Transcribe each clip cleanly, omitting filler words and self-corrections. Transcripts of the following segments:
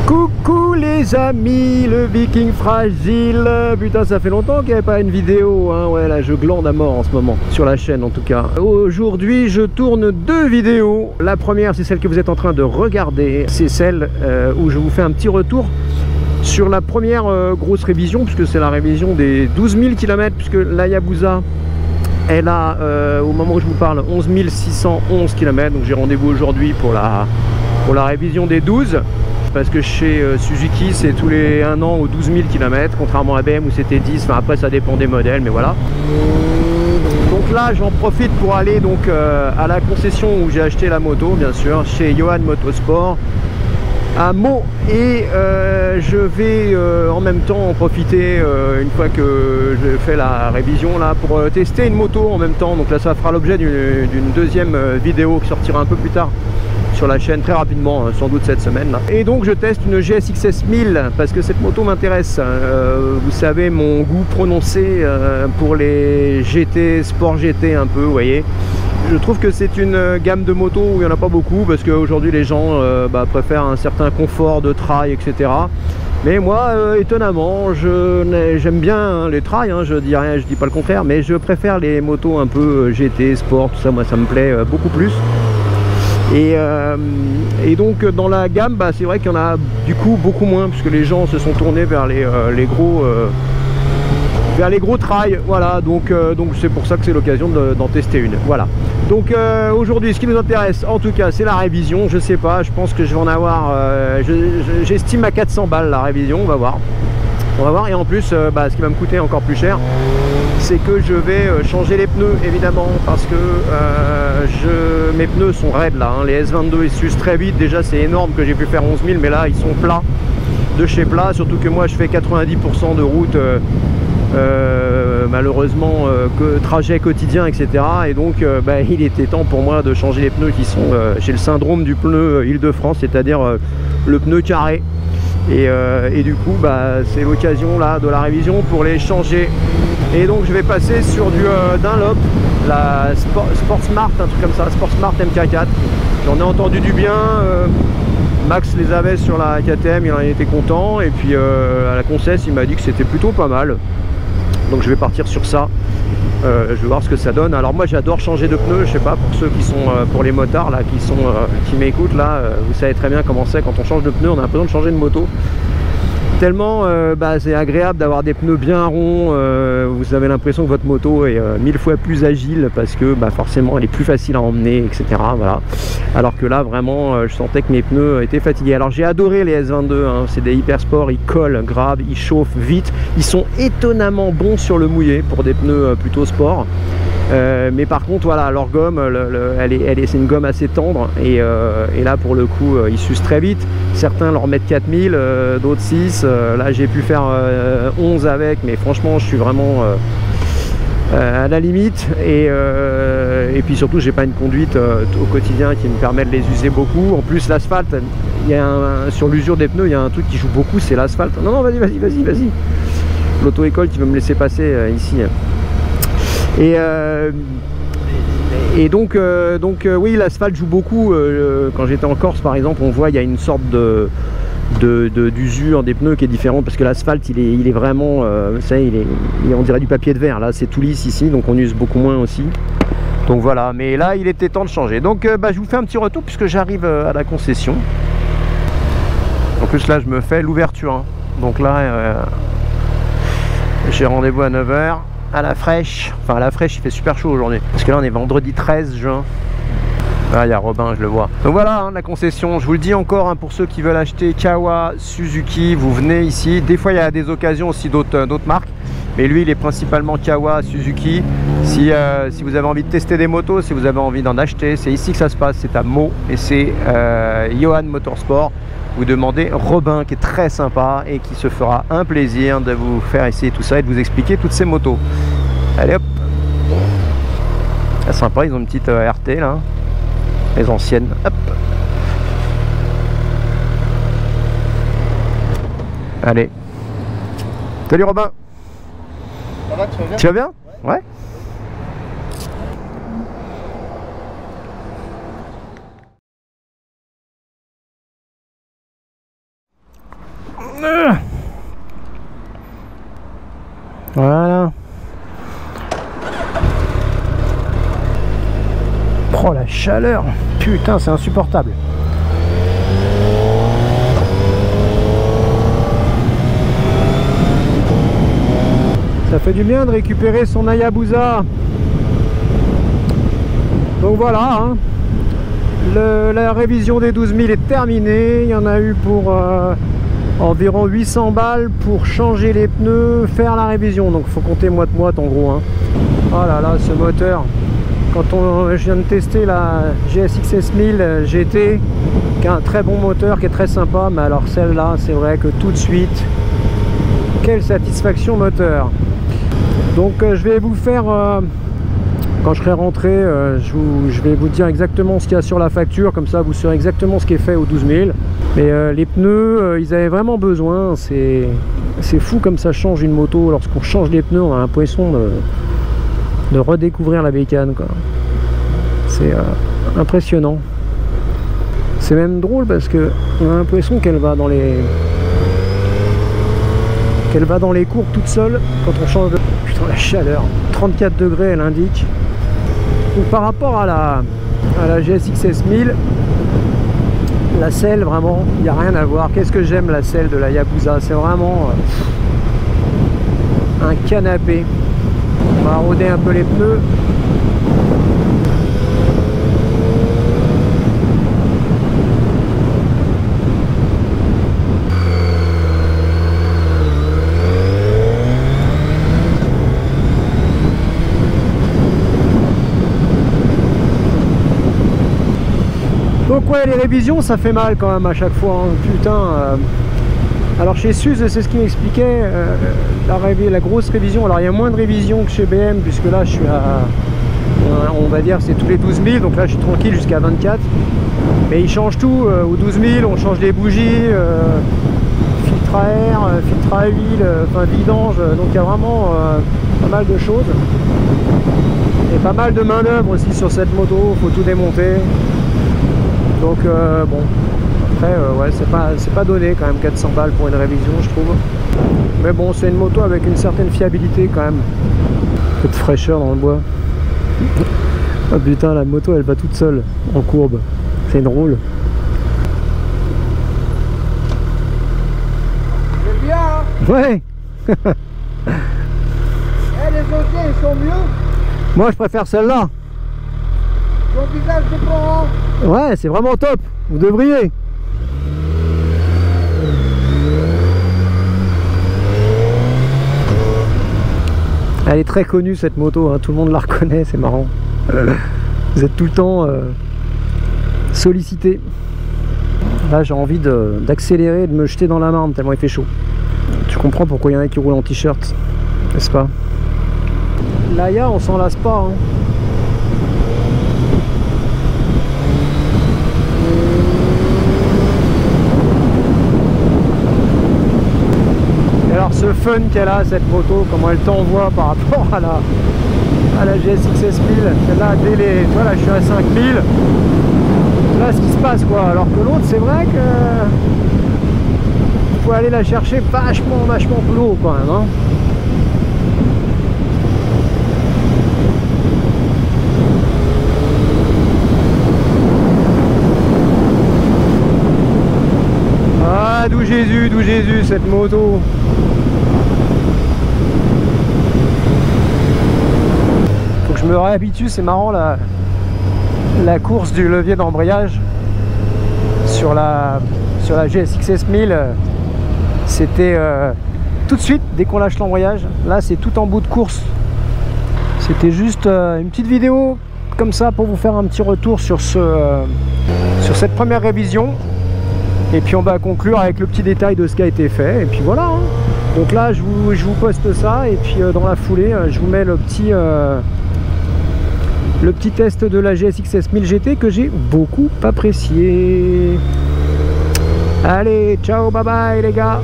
Coucou les amis, le Viking fragile. Putain, ça fait longtemps qu'il n'y avait pas une vidéo, hein. Ouais, là je glande à mort en ce moment, sur la chaîne en tout cas. Aujourd'hui je tourne 2 vidéos. La première c'est celle que vous êtes en train de regarder. C'est celle où je vous fais un petit retour sur la première grosse révision, puisque c'est la révision des 12 000 km, puisque l'Hayabusa elle a au moment où je vous parle 11 611 km. Donc j'ai rendez-vous aujourd'hui pour la révision des 12, parce que chez Suzuki c'est tous les 1 an ou 12 000 km, contrairement à BM où c'était 10. Enfin après ça dépend des modèles, mais voilà. Donc là j'en profite pour aller donc à la concession où j'ai acheté la moto, bien sûr, chez Johan Motorsport à Meaux, et je vais en même temps en profiter une fois que je fais la révision là pour tester une moto en même temps. Donc là ça fera l'objet d'une deuxième vidéo qui sortira un peu plus tard sur la chaîne, très rapidement, sans doute cette semaine là. Et donc je teste une GSX-S 1000 parce que cette moto m'intéresse. Vous savez mon goût prononcé pour les GT, sport GT un peu, vous voyez. Je trouve que c'est une gamme de motos où il n'y en a pas beaucoup, parce qu'aujourd'hui les gens préfèrent un certain confort de trail, etc. Mais moi, étonnamment, j'aime bien les trails, hein, je dis rien, je dis pas le contraire, mais je préfère les motos un peu GT, sport, tout ça, moi ça me plaît beaucoup plus. Et donc dans la gamme, c'est vrai qu'il y en a du coup beaucoup moins, puisque les gens se sont tournés vers les gros trails, voilà. Donc c'est pour ça que c'est l'occasion d'en tester une, voilà. Donc aujourd'hui ce qui nous intéresse en tout cas c'est la révision. Je sais pas, je pense que je vais en avoir j'estime à 400 balles la révision, on va voir. Et en plus ce qui va me coûter encore plus cher, c'est que je vais changer les pneus, évidemment, parce que mes pneus sont raides là, hein. Les S22 ils s'usent très vite. Déjà c'est énorme que j'ai pu faire 11 000, mais là ils sont plats de chez plat, surtout que moi je fais 90% de route malheureusement, trajet quotidien, etc. Et donc il était temps pour moi de changer les pneus qui sont j'ai le syndrome du pneu Île-de-France, c'est-à-dire le pneu carré. Et du coup c'est l'occasion là de la révision pour les changer. Et donc je vais passer sur du Dunlop, la Sport Smart, un truc comme ça, Sport Smart MK4. J'en ai entendu du bien. Max les avait sur la KTM, il en était content. Et puis à la concesse il m'a dit que c'était plutôt pas mal. Donc je vais partir sur ça. Je vais voir ce que ça donne. Alors moi j'adore changer de pneus, je sais pas, pour ceux qui sont pour les motards là qui m'écoutent là, vous savez très bien comment c'est quand on change de pneus, on a l'impression de changer de moto. Tellement c'est agréable d'avoir des pneus bien ronds, vous avez l'impression que votre moto est 1000 fois plus agile, parce que forcément elle est plus facile à emmener, etc. Voilà. Alors que là vraiment je sentais que mes pneus étaient fatigués. Alors j'ai adoré les S22, hein. C'est des hyper sport, ils collent grave, ils chauffent vite, ils sont étonnamment bons sur le mouillé pour des pneus plutôt sport. Mais par contre voilà, leur gomme c'est une gomme assez tendre, et là pour le coup ils s'usent très vite. Certains leur mettent 4000, d'autres 6. Là j'ai pu faire 11 avec, mais franchement je suis vraiment à la limite. Et puis surtout j'ai pas une conduite au quotidien qui me permet de les user beaucoup. En plus l'asphalte, sur l'usure des pneus il y a un truc qui joue beaucoup, c'est l'asphalte. Non vas-y, l'auto-école qui veut me laisser passer ici. Et donc oui, l'asphalte joue beaucoup. Quand j'étais en Corse par exemple, on voit il y a une sorte d'usure des pneus qui est différente, parce que l'asphalte il est vraiment on dirait du papier de verre. Là c'est tout lisse ici, donc on use beaucoup moins aussi. Donc voilà, mais là il était temps de changer. Donc je vous fais un petit retour puisque j'arrive à la concession. En plus là je me fais l'ouverture, hein. Donc là j'ai rendez-vous à 9 h à la fraîche. Enfin à la fraîche il fait super chaud aujourd'hui, parce que là on est vendredi 13 juin. Ah, il y a Robin, je le vois. Donc voilà, hein, la concession, je vous le dis encore, hein, pour ceux qui veulent acheter Kawa, Suzuki, vous venez ici. Des fois il y a des occasions aussi d'autres marques, mais lui il est principalement Kawa, Suzuki. Si vous avez envie de tester des motos, si vous avez envie d'en acheter, c'est ici que ça se passe, c'est à Meaux, et c'est Johan Motorsport. Vous demandez Robin, qui est très sympa et qui se fera un plaisir de vous faire essayer tout ça et de vous expliquer toutes ces motos. Allez hop, c'est sympa, ils ont une petite RT là, les anciennes. Hop. Allez. Salut Robin. Ça va, tu vas bien? Tu vas bien? Ouais. Voilà. Oh la chaleur, putain c'est insupportable. Ça fait du bien de récupérer son Hayabusa. Donc voilà, hein. La révision des 12 000 est terminée. Il y en a eu pour environ 800 balles pour changer les pneus, faire la révision. Donc il faut compter moite-moite en gros, hein. Oh là là, ce moteur. Quand je viens de tester la GSX 1000 GT, qui a un très bon moteur, qui est très sympa, mais alors celle-là, c'est vrai que tout de suite, quelle satisfaction moteur. Donc je vais vous faire, quand je serai rentré, je vais vous dire exactement ce qu'il y a sur la facture, comme ça vous saurez exactement ce qui est fait aux 12 000. Mais les pneus, ils avaient vraiment besoin, c'est fou comme ça change une moto. Lorsqu'on change les pneus, on a l'impression de redécouvrir la bécane, quoi. C'est impressionnant. C'est même drôle parce que on a l'impression qu'elle va dans les courbes toute seule quand on change de... Putain la chaleur, 34 degrés elle indique. Donc par rapport à la GSX 1000, la selle vraiment, il n'y a rien à voir. Qu'est-ce que j'aime la selle de la Hayabusa, c'est vraiment un canapé. On va rôder un peu les pneus. Donc ouais, les révisions ça fait mal quand même à chaque fois, hein. Putain. Alors chez Suze, c'est ce qu'il m'expliquait, la grosse révision. Alors il y a moins de révisions que chez BM, puisque là je suis à, on va dire c'est tous les 12 000, donc là je suis tranquille jusqu'à 24. Mais ils changent tout, aux 12 000 on change les bougies, filtre à air, filtre à huile, enfin vidange, donc il y a vraiment pas mal de choses. Et pas mal de main d'œuvre aussi sur cette moto, faut tout démonter. Donc bon, après ouais, c'est pas donné quand même 400 balles pour une révision je trouve. Mais bon, c'est une moto avec une certaine fiabilité quand même. Un peu de fraîcheur dans le bois. Oh putain, la moto elle va toute seule en courbe, c'est drôle. C'est bien, hein. Ouais. Les autres ils sont mieux. Moi je préfère celle-là. Ton visage dépend. Ouais, c'est vraiment top, vous devriez. Elle est très connue cette moto, hein. Tout le monde la reconnaît, c'est marrant. Vous êtes tout le temps sollicité. Là j'ai envie d'accélérer, de me jeter dans la marne tellement il fait chaud. Tu comprends pourquoi il y en a qui roulent en t-shirt, n'est-ce pas? L'Aya on s'en lasse pas, hein. Alors ce fun qu'elle a cette moto, comment elle t'envoie par rapport à la GSX 1000, là dès les, voilà, je suis à 5000, là ce qui se passe quoi, alors que l'autre c'est vrai que faut aller la chercher vachement plus haut quand même, hein. Ah d'où Jésus cette moto. Je me réhabitue, c'est marrant la course du levier d'embrayage sur la GSX 1000, c'était tout de suite dès qu'on lâche l'embrayage. Là c'est tout en bout de course. C'était juste une petite vidéo comme ça pour vous faire un petit retour sur cette première révision, et puis on va conclure avec le petit détail de ce qui a été fait, et puis voilà, hein. Donc là je vous poste ça, et puis dans la foulée je vous mets le petit test de la GSX 1000 GT que j'ai beaucoup apprécié. Allez, ciao, bye bye les gars.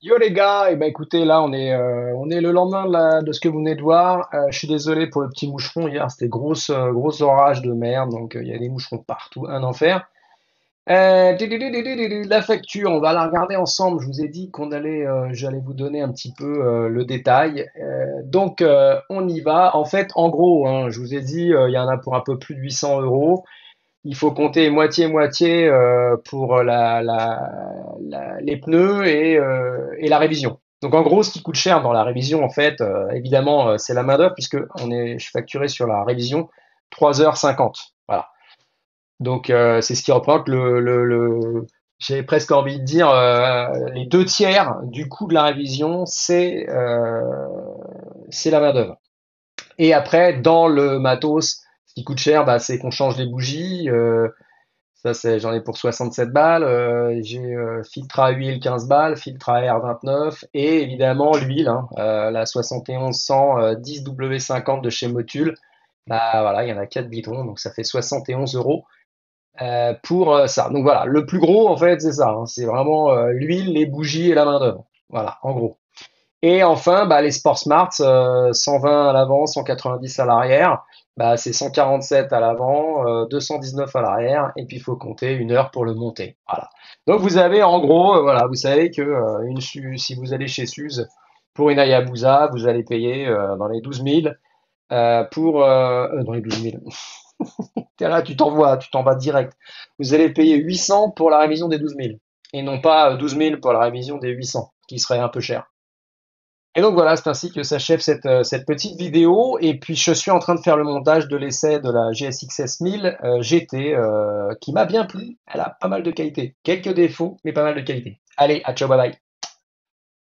Yo les gars, et ben écoutez, là on est le lendemain de ce que vous venez de voir. Je suis désolé pour le petit moucheron, hier c'était gros orage de merde, donc il y a des moucherons partout, un enfer. La facture, on va la regarder ensemble. Je vous ai dit j'allais vous donner un petit peu le détail. On y va. En fait, en gros, hein, je vous ai dit, il y en a pour un peu plus de 800 euros. Il faut compter moitié-moitié pour les pneus et la révision. Donc en gros, ce qui coûte cher dans la révision, en fait, évidemment, c'est la main-d'œuvre, puisque je suis facturé sur la révision 3h50. Voilà. Donc c'est ce qui représente j'ai presque envie de dire les 2 tiers du coût de la révision, c'est la main-d'œuvre. Et après, dans le matos, ce qui coûte cher, bah, c'est qu'on change les bougies. J'en ai pour 67 balles. J'ai filtre à huile 15 balles, filtre à air 29 et évidemment l'huile, hein, la 7100 10W50 de chez Motul. Bah voilà, il y en a 4 bidons, donc ça fait 71 euros pour ça. Donc voilà, le plus gros en fait c'est ça, hein, c'est vraiment l'huile, les bougies et la main d'œuvre. Voilà, en gros. Et enfin, bah, les Sport Smart, 120 à l'avant, 190 à l'arrière, bah, c'est 147 à l'avant, 219 à l'arrière, et puis il faut compter 1 heure pour le monter. Voilà. Donc vous avez en gros, voilà, vous savez que si vous allez chez Suze pour une Hayabusa, vous allez payer dans les 12 000 dans les 12 000. T'es là, tu t'en vas direct. Vous allez payer 800 pour la révision des 12 000, et non pas 12 000 pour la révision des 800, qui serait un peu cher. Et donc voilà, c'est ainsi que s'achève cette petite vidéo. Et puis je suis en train de faire le montage de l'essai de la GSX S1000 GT qui m'a bien plu. Elle a pas mal de qualité. Quelques défauts, mais pas mal de qualité. Allez, à ciao, bye bye.